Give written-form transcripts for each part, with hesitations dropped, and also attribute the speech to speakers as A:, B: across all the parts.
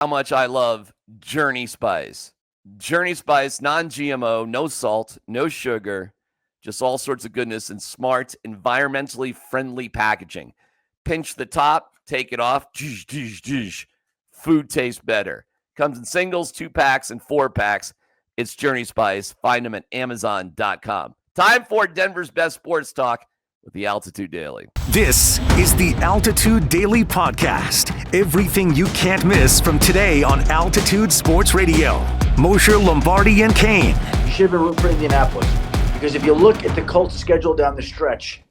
A: how much I love Journey Spice. Journey Spice, non-GMO, no salt, no sugar, just all sorts of goodness and smart, environmentally friendly packaging. Pinch the top, take it off. Food tastes better. Comes in singles, 2-packs, and 4-packs. It's Journey Spice. Find them at Amazon.com. Time for Denver's best sports talk with the Altitude Daily.
B: This is the Altitude Daily Podcast. Everything you can't miss from today on Altitude Sports Radio. Mosher, Lombardi, and Kane.
C: You should have been rooting for Indianapolis. Because if you look at the Colts' schedule down the stretch,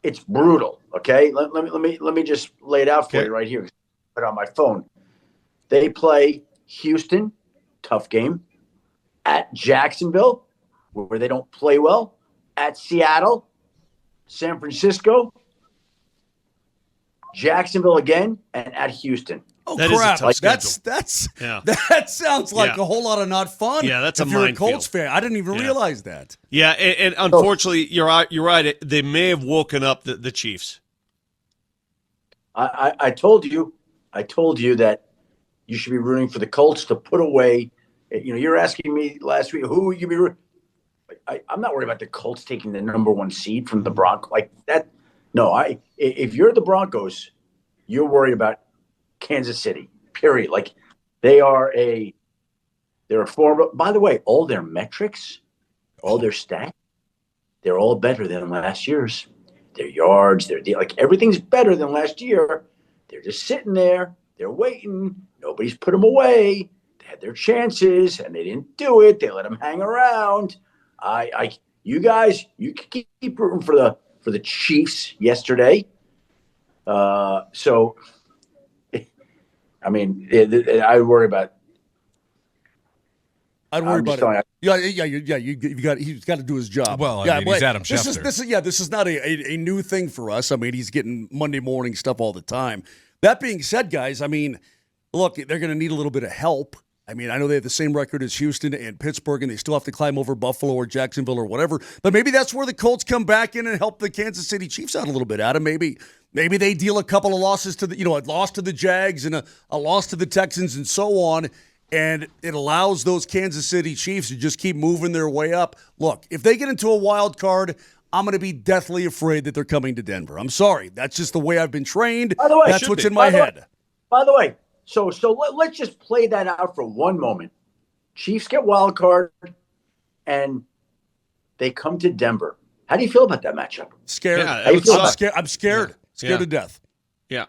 C: it's brutal, okay? Let me just lay it out for you right here. Put it on my phone. They play Houston, tough game. At Jacksonville, where they don't play well. At Seattle, San Francisco, Jacksonville again, and at Houston.
D: Oh,
E: that
D: crap.
E: Yeah.
D: That sounds like a whole lot of not fun.
E: Yeah, that's
D: if
E: a
D: you're a
E: minefield.
D: Colts fan. I didn't even realize that.
E: Yeah, and unfortunately, you're right. They may have woken up the Chiefs.
C: I told you that you should be rooting for the Colts to put away. You know, you're asking me last week who you be rooting. I'm not worried about the Colts taking the number 1 seed from the Broncos like that. No, if you're the Broncos, you're worried about Kansas City. Period. Like they're a form. By the way, all their metrics, all their stats, they're all better than last year's. Their yards, like everything's better than last year. They're just sitting there. They're waiting. Nobody's put them away. They had their chances and they didn't do it. They let them hang around. You guys, you can keep rooting for the Chiefs yesterday. So, I mean, I worry about.
D: I'd worry about it. He's got to do his job.
F: Well, I mean, he's Adam Schefter.
D: This is not a new thing for us. I mean, he's getting Monday morning stuff all the time. That being said, guys, I mean, look, they're going to need a little bit of help. I mean, I know they have the same record as Houston and Pittsburgh, and they still have to climb over Buffalo or Jacksonville or whatever. But maybe that's where the Colts come back in and help the Kansas City Chiefs out a little bit, Adam. Maybe they deal a couple of losses to a loss to the Jags and a loss to the Texans and so on, and it allows those Kansas City Chiefs to just keep moving their way up. Look, if they get into a wild card, I'm going to be deathly afraid that they're coming to Denver. I'm sorry. That's just the way I've been trained.
C: By the way,
D: that's what's in my head.
C: By the way, so let's just play that out for one moment. Chiefs get wild card, and they come to Denver. How do you feel about that matchup?
D: Scared.
E: Yeah,
D: I'm scared. Scared to death.
E: Yeah.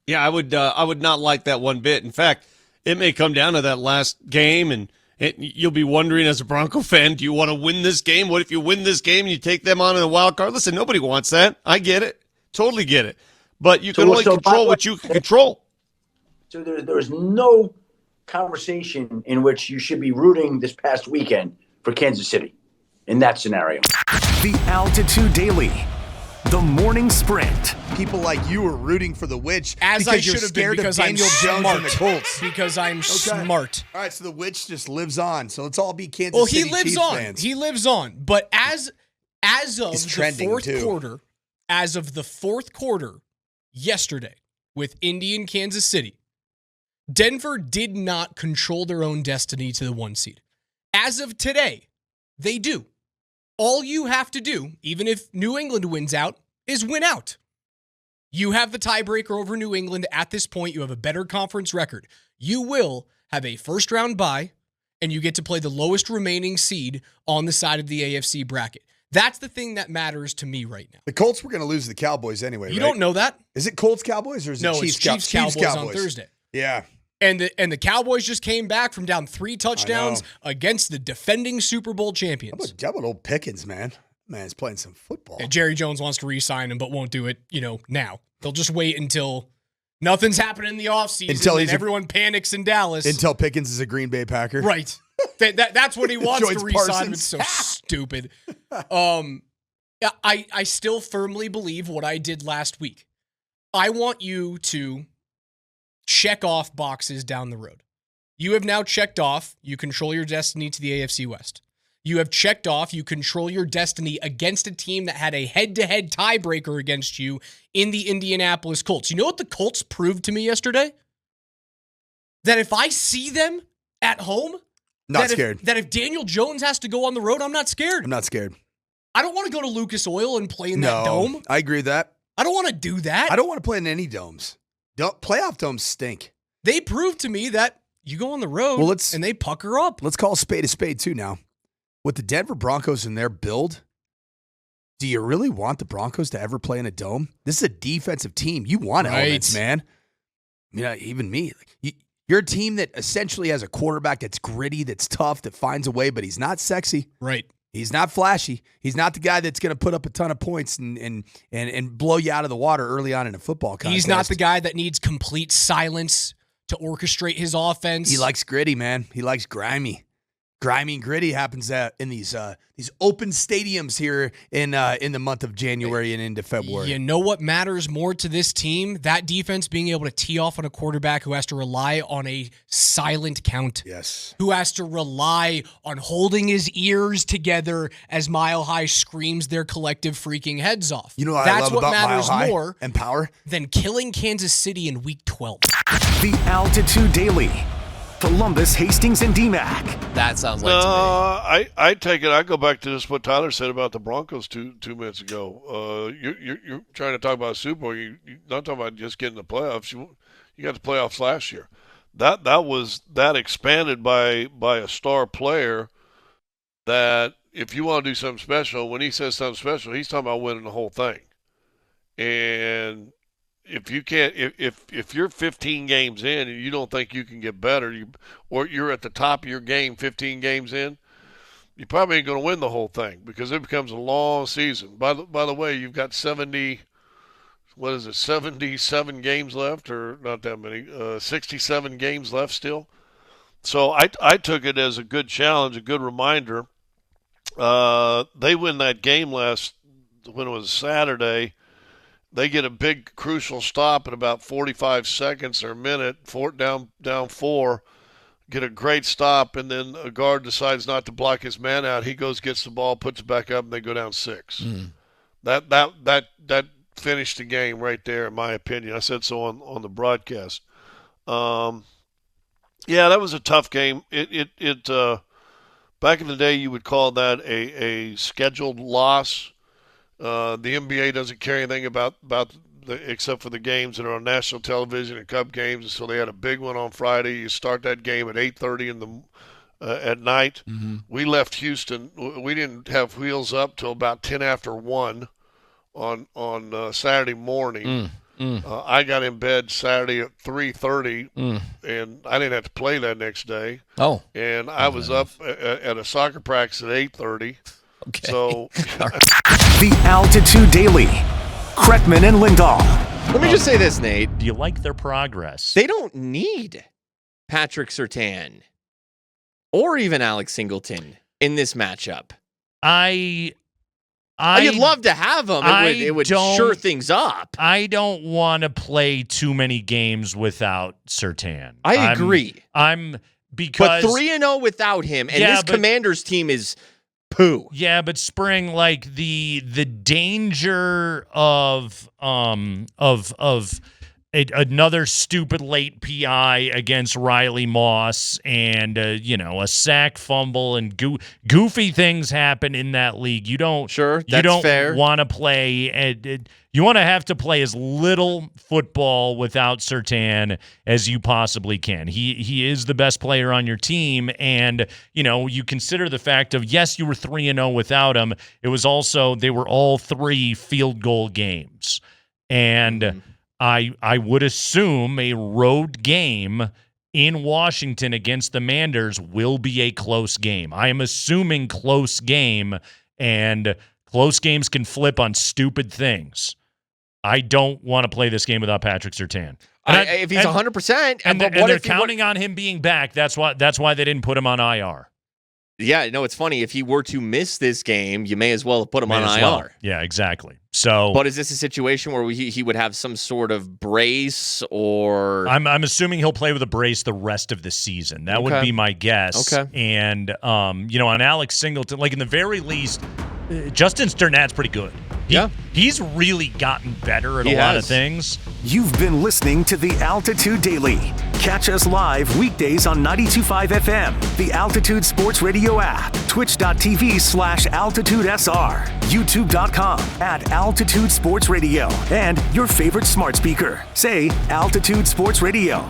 E: Yeah, I would not like that one bit. In fact, it may come down to that last game, and you'll be wondering as a Bronco fan, do you want to win this game? What if you win this game and you take them on in the wild card? Listen, nobody wants that. I get it. Totally get it. But you can only control what you can control.
C: So there's no conversation in which you should be rooting this past weekend for Kansas City in that scenario.
B: The Altitude Daily. The morning sprint.
G: People like you are rooting for the witch
F: As I should have been, because I'm
G: Daniel Jones
F: smart.
G: and the Colts.
F: Because I'm smart.
G: All right, so the witch just lives on. So let's all be Kansas
F: Well,
G: City
F: he lives
G: Chiefs
F: on.
G: fans.
F: He lives on. But as of
G: He's
F: the
G: trending,
F: fourth
G: too.
F: quarter, as of the fourth quarter yesterday with Indy and Kansas City, Denver did not control their own destiny to the 1 seed. As of today, they do. All you have to do, even if New England wins out, is win out. You have the tiebreaker over New England at this point. You have a better conference record. You will have a first-round bye, and you get to play the lowest remaining seed on the side of the AFC bracket. That's the thing that matters to me right now.
G: The Colts were going to lose to the Cowboys anyway,
F: You
G: right?
F: don't know that?
G: Is it Colts Cowboys or is it
F: No,
G: Chiefs
F: it's Chiefs Cowboys on Thursday.
G: Yeah.
F: And the Cowboys just came back from down 3 touchdowns against the defending Super Bowl champions.
G: How about old Pickens, man? Man's playing some football.
F: And Jerry Jones wants to re-sign him, but won't do it, now. They'll just wait until nothing's happening in the offseason and everyone panics in Dallas.
G: Until Pickens is a Green Bay Packer.
F: Right. That's when he wants to re-sign him.
G: Parsons.
F: It's so stupid. I still firmly believe what I did last week. I want you to check off boxes down the road. You have now checked off, you control your destiny to the AFC West. You have checked off, you control your destiny against a team that had a head-to-head tiebreaker against you in the Indianapolis Colts. You know what the Colts proved to me yesterday? that if I see them at home,
G: Not scared.
F: That if Daniel Jones has to go on the road, I'm not scared.
G: I'm not scared.
F: I don't want to go to Lucas Oil and play in that dome.
G: I agree with that.
F: I don't want to do that.
G: I don't want to play in any domes. Playoff domes stink.
F: They proved to me that you go on the road and they pucker up.
G: Let's call a spade too now. With the Denver Broncos and their build, do you really want the Broncos to ever play in a dome? This is a defensive team. You want elements, man. I mean, even me. You're a team that essentially has a quarterback that's gritty, that's tough, that finds a way, but he's not sexy.
F: Right.
G: He's not flashy. He's not the guy that's going to put up a ton of points and blow you out of the water early on in a football contest.
F: He's not the guy that needs complete silence to orchestrate his offense.
G: He likes gritty, man. He likes grimy. Grimy and gritty happens in these open stadiums here in the month of January and into February.
F: You know what matters more to this team? That defense being able to tee off on a quarterback who has to rely on a silent count.
G: Yes.
F: Who has to rely on holding his ears together as Mile High screams their collective freaking heads off.
G: You know what
F: That's
G: I love
F: what
G: about
F: matters
G: Mile High
F: more
G: and power
F: than killing Kansas City in Week 12.
B: The Altitude Daily. Columbus, Hastings, and DMAC.
A: That sounds like to me.
H: I take it. I go back to this what Tyler said about the Broncos two minutes ago. You're trying to talk about a Super Bowl. You're not talking about just getting the playoffs. You got the playoffs last year. That was expanded by a star player. That if you want to do something special, when he says something special, he's talking about winning the whole thing. And if you can't, if you're 15 games in and you don't think you can get better, or you're at the top of your game 15 games in, you probably ain't going to win the whole thing because it becomes a long season. By the way, you've got 77 games left, or not that many, 67 games left still. So I took it as a good challenge, a good reminder. They win that game when it was Saturday. They get a big crucial stop at about 45 seconds or a minute, down 4, get a great stop, and then a guard decides not to block his man out. He goes, gets the ball, puts it back up, and they go down 6. That finished the game right there, in my opinion. I said so on the broadcast. Yeah, that was a tough game. It back in the day, you would call that a scheduled loss. The NBA doesn't care anything about except for the games that are on national television and Cup games, and so they had a big one on Friday. You start that game at 8:30 at night. Mm-hmm. We left Houston. We didn't have wheels up till about 10 after 1 on Saturday morning. I got in bed Saturday at 3:30, and I didn't have to play that next day.
A: Oh,
H: and I was up at a soccer practice at 8:30.
A: Okay.
H: So,
B: The Altitude Daily. Kretman and Lindahl.
I: Let me just say this, Nate.
J: Do you like their progress?
I: They don't need Patrick Surtain or even Alex Singleton in this matchup.
J: I'd
I: You'd love to have them. It would sure things up.
J: I don't want to play too many games without Surtain.
I: I agree.
J: Because
I: 3-0 without him, and this Commanders team is poo.
J: Yeah, but Spring, like the danger of another stupid late PI against Riley Moss and a sack fumble and goofy things happen in that league. You don't want to play. You want to have to play as little football without Surtain as you possibly can. He is the best player on your team, and you consider the fact of, yes, you were 3-0 without him. It was also they were all 3 field goal games, and I would assume a road game in Washington against the Manders will be a close game. I am assuming close game, and close games can flip on stupid things. I don't want to play this game without Patrick Surtain.
I: If he's 100%,
J: and they're counting on him being back. That's why they didn't put him on IR.
I: Yeah, no, it's funny. If he were to miss this game, you may as well have put him on IR.
J: Well. Yeah, exactly. So,
I: but is this a situation where he would have some sort of brace, or
J: I'm assuming he'll play with a brace the rest of the season. That would be my guess.
I: Okay.
J: And on Alex Singleton, like in the very least, Justin Sternad's pretty good. He's really gotten better at a lot of things.
B: You've been listening to the Altitude Daily. Catch us live weekdays on 92.5 FM, the Altitude Sports Radio app, twitch.tv/AltitudeSR, youtube.com @Altitude Sports Radio, and your favorite smart speaker. Say Altitude Sports Radio.